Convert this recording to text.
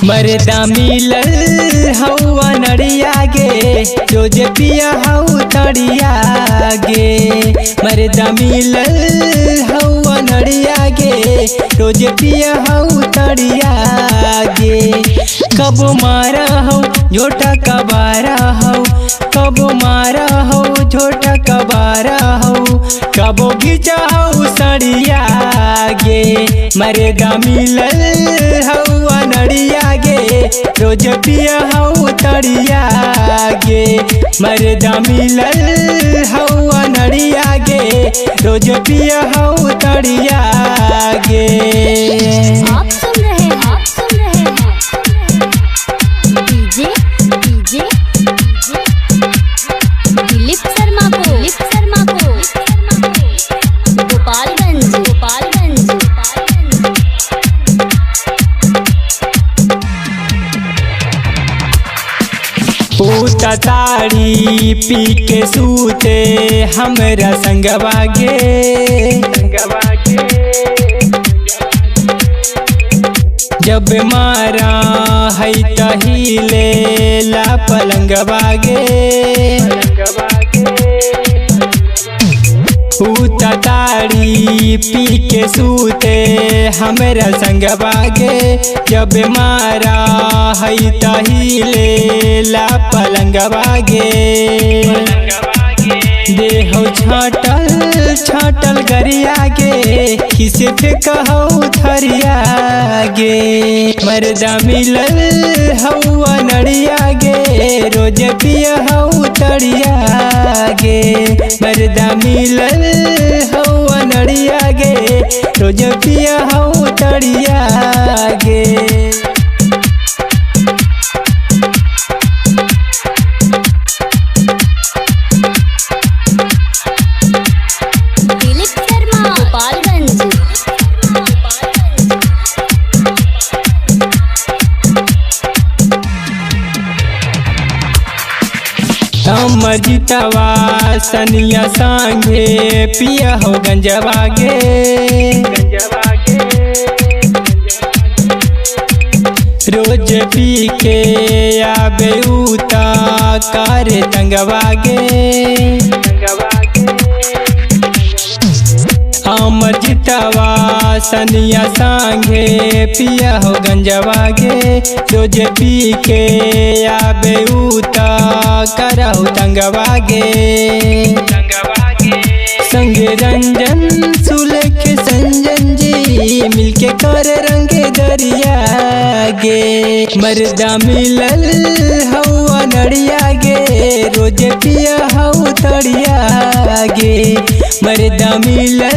मर्दा मिलल हवा नड़िया गे, रोज पिया हऊ तड़िया गे। मर्दा मिलल हवा नड़िया गे, रोज पिया हऊ तड़िया गे। कब मारा हो झोटा कबारा हो, कब मारा हो झोटा कबारा हो, कब घिचा हो सड़िया गे। मर्दा मिलल हवा नड़िया गे, रोज पिया हऊ तड़िया गे। मर्दा मिलल हवा नड़िया गे, रोज पिया हऊ तड़िया गे। आप सुन रहे हैं डीजे दिलीप शर्मा को गोपालगंज। पूता ताड़ी पी के सूते हमरा संगवा गे। जब मारा है तहिले ला पलंगवा गे। पूता ताड़ी पी के सूते हमरा संगवा गे। जब मारा है तहिले ला पलंगवा गे। देहो छाटल छाटल गरिया गे, किसे फेंकहु थरिया गे। मर्दा मिलल हवा नड़िया गे, रोज पिया हऊ तड़िया गे। मर्दा मिलल हवा नड़िया गे, रोज पिया हऊ तड़िया गे। दिलीप शर्मा गोपालगंज। हमर जितवा सनिया संगे पिया हो गंजवा गे। रोज पी के आबे उता करे तंगवा गे। हमर जितवा सनिया संगे पिया हो गंजवा गे। रोज पी के आबे उता करहु तंगवा गे। संगे रंजन सुलेख संजन जी, मिलके कर रंगे दरिया गे। मर्दा मिलल हवा नड़िया गे, रोज पिया हऊ तड़िया गे। मर्दा मिलल